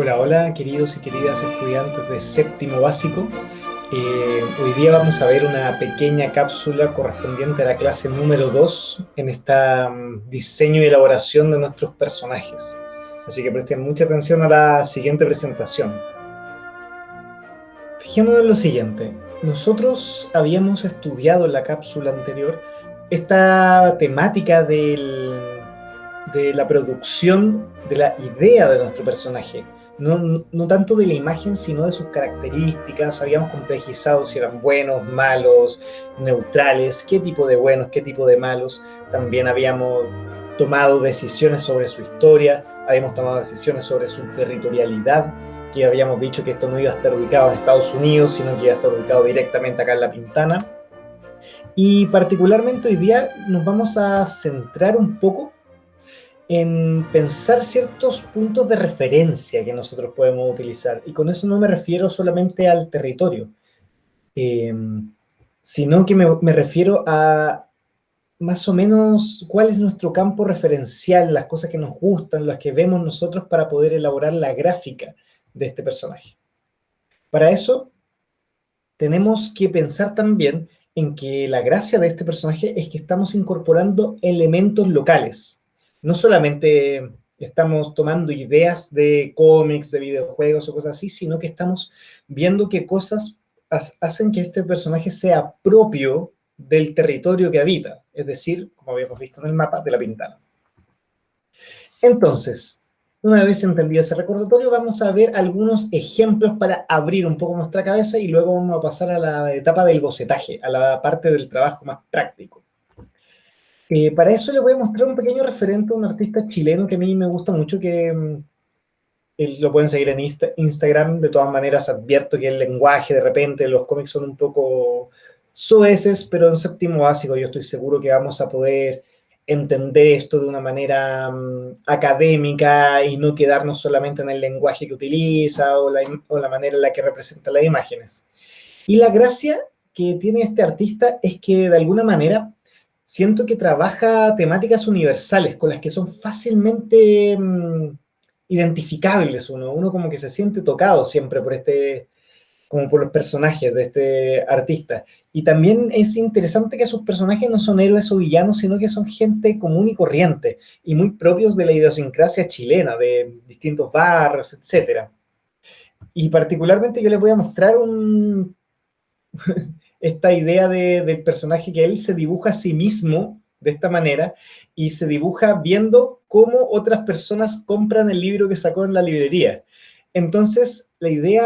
Hola, hola, queridos y queridas estudiantes de séptimo básico. Hoy día vamos a ver una pequeña cápsula correspondiente a la clase número 2 en esta diseño y elaboración de nuestros personajes. Así que presten mucha atención a la siguiente presentación. Fijémonos en lo siguiente. Nosotros habíamos estudiado en la cápsula anterior esta temática de la producción de la idea de nuestro personaje. No tanto de la imagen, sino de sus características. Habíamos complejizado si eran buenos, malos, neutrales, qué tipo de buenos, qué tipo de malos. También habíamos tomado decisiones sobre su historia, habíamos tomado decisiones sobre su territorialidad, que habíamos dicho que esto no iba a estar ubicado en Estados Unidos, sino que iba a estar ubicado directamente acá en La Pintana. Y particularmente hoy día nos vamos a centrar un poco en pensar ciertos puntos de referencia que nosotros podemos utilizar. Y con eso no me refiero solamente al territorio, eh, sino que me refiero a más o menos cuál es nuestro campo referencial, las cosas que nos gustan, las que vemos nosotros para poder elaborar la gráfica de este personaje. Para eso tenemos que pensar también en que la gracia de este personaje es que estamos incorporando elementos locales. No solamente estamos tomando ideas de cómics, de videojuegos o cosas así, sino que estamos viendo qué cosas hacen que este personaje sea propio del territorio que habita, es decir, como habíamos visto en el mapa, de La Pintana. Entonces, una vez entendido ese recordatorio, vamos a ver algunos ejemplos para abrir un poco nuestra cabeza y luego vamos a pasar a la etapa del bocetaje, a la parte del trabajo más práctico. Para eso les voy a mostrar un pequeño referente a un artista chileno que a mí me gusta mucho, que lo pueden seguir en Instagram. De todas maneras, advierto que el lenguaje, de repente, los cómics son un poco soeces, pero en séptimo básico yo estoy seguro que vamos a poder entender esto de una manera académica y no quedarnos solamente en el lenguaje que utiliza o la manera en la que representa las imágenes. Y la gracia que tiene este artista es que de alguna manera siento que trabaja temáticas universales con las que son fácilmente identificables uno como que se siente tocado siempre por como por los personajes de este artista. Y también es interesante que sus personajes no son héroes o villanos, sino que son gente común y corriente, y muy propios de la idiosincrasia chilena, de distintos barrios, etcétera. Y particularmente yo les voy a mostrar esta idea del personaje que él se dibuja a sí mismo de esta manera y se dibuja viendo cómo otras personas compran el libro que sacó en la librería. Entonces, la idea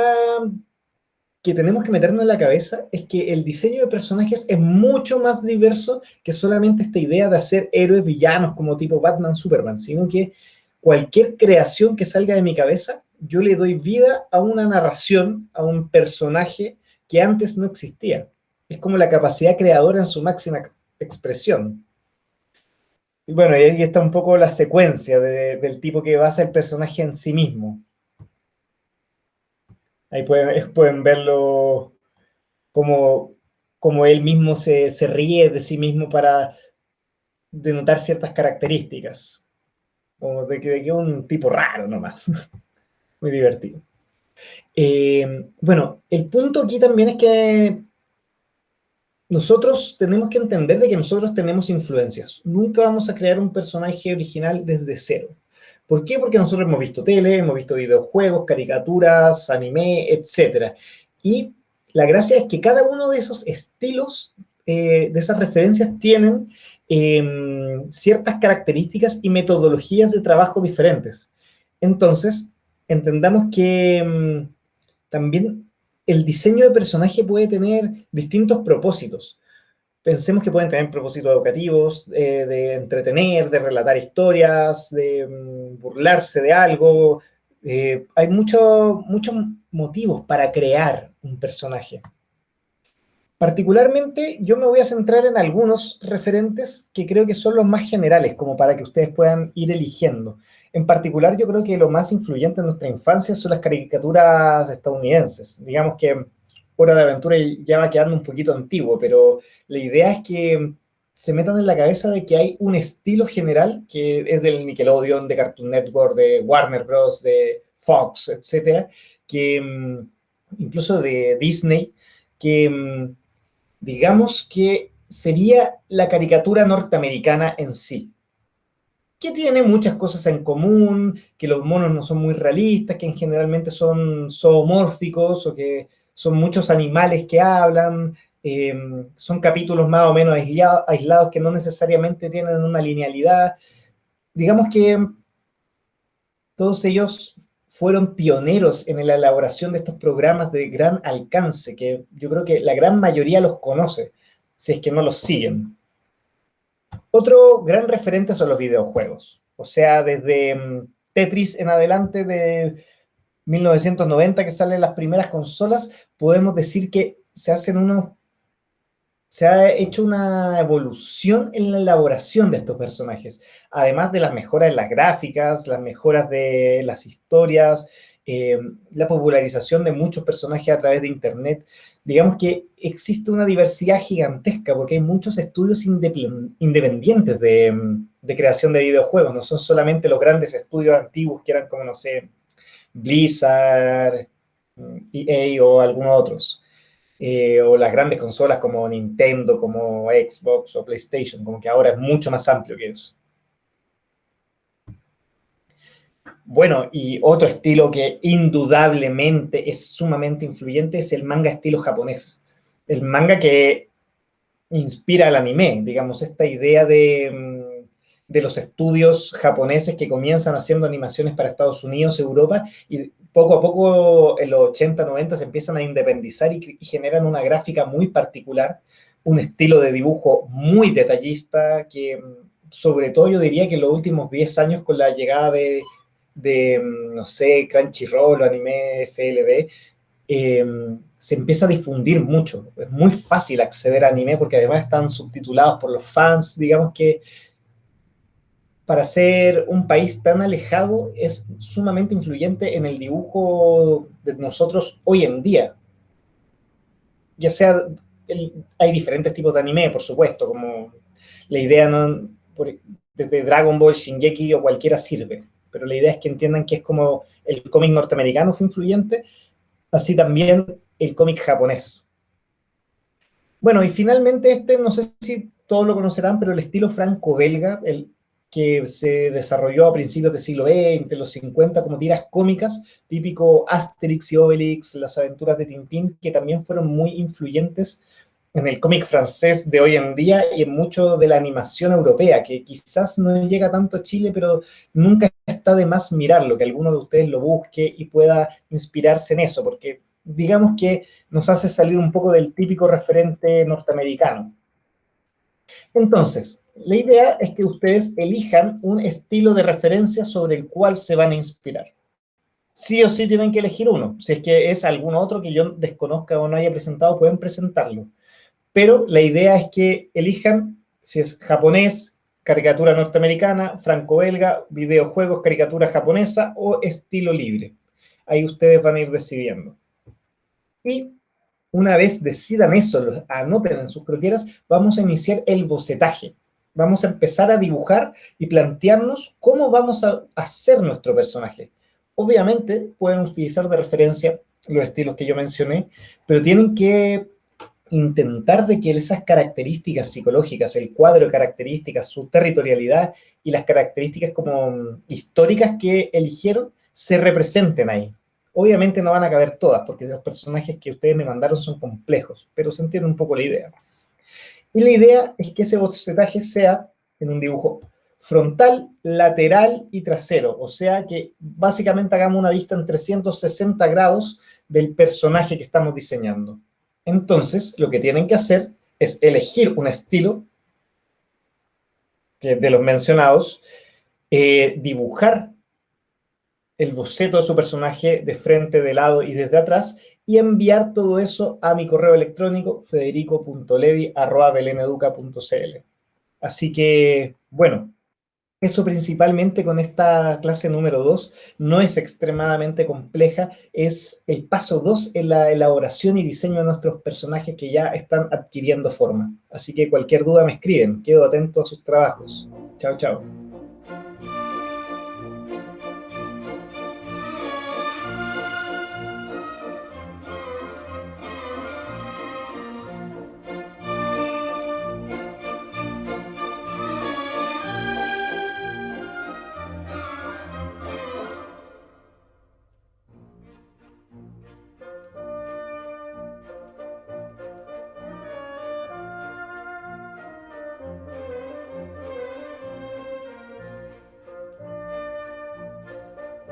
que tenemos que meternos en la cabeza es que el diseño de personajes es mucho más diverso que solamente esta idea de hacer héroes villanos como tipo Batman, Superman, sino que cualquier creación que salga de mi cabeza, yo le doy vida a una narración, a un personaje que antes no existía. Es como la capacidad creadora en su máxima expresión. Y bueno, y ahí está un poco la secuencia del tipo que basa el personaje en sí mismo. Ahí pueden verlo como, como él mismo se ríe de sí mismo para denotar ciertas características, como de que es un tipo raro nomás, muy divertido. Bueno, el punto aquí también es que nosotros tenemos que entender de que nosotros tenemos influencias. Nunca vamos a crear un personaje original desde cero. ¿Por qué? Porque nosotros hemos visto tele, hemos visto videojuegos, caricaturas, anime, etc. Y la gracia es que cada uno de esos estilos, de esas referencias, tienen ciertas características y metodologías de trabajo diferentes. Entonces, entendamos que también el diseño de personaje puede tener distintos propósitos. Pensemos que pueden tener propósitos educativos, de entretener, de relatar historias, de burlarse de algo. Hay muchos motivos para crear un personaje. Particularmente, yo me voy a centrar en algunos referentes que creo que son los más generales, como para que ustedes puedan ir eligiendo. En particular, yo creo que lo más influyente en nuestra infancia son las caricaturas estadounidenses. Digamos que Hora de Aventura ya va quedando un poquito antiguo, pero la idea es que se metan en la cabeza de que hay un estilo general que es del Nickelodeon, de Cartoon Network, de Warner Bros., de Fox, etcétera, que incluso de Disney, que digamos que sería la caricatura norteamericana en sí, que tiene muchas cosas en común, que los monos no son muy realistas, que generalmente son zoomórficos o que son muchos animales que hablan, eh, son capítulos más o menos aislados que no necesariamente tienen una linealidad. Digamos que todos ellos fueron pioneros en la elaboración de estos programas de gran alcance, que yo creo que la gran mayoría los conoce, si es que no los siguen. Otro gran referente son los videojuegos, o sea, desde Tetris en adelante de 1990 que salen las primeras consolas, podemos decir que se ha hecho una evolución en la elaboración de estos personajes, además de las mejoras en las gráficas, las mejoras de las historias, la popularización de muchos personajes a través de Internet. Digamos que existe una diversidad gigantesca porque hay muchos estudios independientes de creación de videojuegos, no son solamente los grandes estudios antiguos que eran como, no sé, Blizzard, EA o algunos otros. O las grandes consolas como Nintendo, como Xbox o PlayStation, como que ahora es mucho más amplio que eso. Bueno, y otro estilo que indudablemente es sumamente influyente es el manga estilo japonés. El manga que inspira al anime, digamos, esta idea de los estudios japoneses que comienzan haciendo animaciones para Estados Unidos, Europa, y poco a poco en los 80, 90 se empiezan a independizar y generan una gráfica muy particular, un estilo de dibujo muy detallista que sobre todo yo diría que en los últimos 10 años con la llegada no sé, Crunchyroll o Anime FLV, se empieza a difundir mucho. Es muy fácil acceder a anime porque además están subtitulados por los fans. Digamos que para ser un país tan alejado es sumamente influyente en el dibujo de nosotros hoy en día. Ya sea, hay diferentes tipos de anime, por supuesto, como la idea no, desde Dragon Ball, Shingeki o cualquiera sirve, pero la idea es que entiendan que es como el cómic norteamericano fue influyente, así también el cómic japonés. Bueno, y finalmente no sé si todos lo conocerán, pero el estilo franco-belga, el que se desarrolló a principios del siglo XX, los 50, como tiras cómicas, típico Asterix y Obelix, las aventuras de Tintín, que también fueron muy influyentes en el cómic francés de hoy en día y en mucho de la animación europea, que quizás no llega tanto a Chile, pero nunca está de más mirarlo, que alguno de ustedes lo busque y pueda inspirarse en eso, porque digamos que nos hace salir un poco del típico referente norteamericano. Entonces, la idea es que ustedes elijan un estilo de referencia sobre el cual se van a inspirar. Sí o sí tienen que elegir uno. Si es que es algún otro que yo desconozca o no haya presentado, pueden presentarlo. Pero la idea es que elijan si es japonés, caricatura norteamericana, franco-belga, videojuegos, caricatura japonesa o estilo libre. Ahí ustedes van a ir decidiendo. Y una vez decidan eso, los anoten en sus croqueras, vamos a iniciar el bocetaje. Vamos a empezar a dibujar y plantearnos cómo vamos a hacer nuestro personaje. Obviamente pueden utilizar de referencia los estilos que yo mencioné, pero tienen que intentar de que esas características psicológicas, el cuadro de características, su territorialidad y las características como históricas que eligieron se representen ahí. Obviamente no van a caber todas, porque los personajes que ustedes me mandaron son complejos, pero se entiende un poco la idea. Y la idea es que ese bocetaje sea en un dibujo frontal, lateral y trasero, o sea que básicamente hagamos una vista en 360 grados del personaje que estamos diseñando. Entonces, lo que tienen que hacer es elegir un estilo que de los mencionados, dibujar el boceto de su personaje de frente, de lado y desde atrás y enviar todo eso a mi correo electrónico federico.levi@beleneduca.cl. Así que, bueno, eso principalmente con esta clase número 2 no es extremadamente compleja, es el paso 2 en la elaboración y diseño de nuestros personajes que ya están adquiriendo forma. Así que cualquier duda me escriben, quedo atento a sus trabajos. Chao, chao.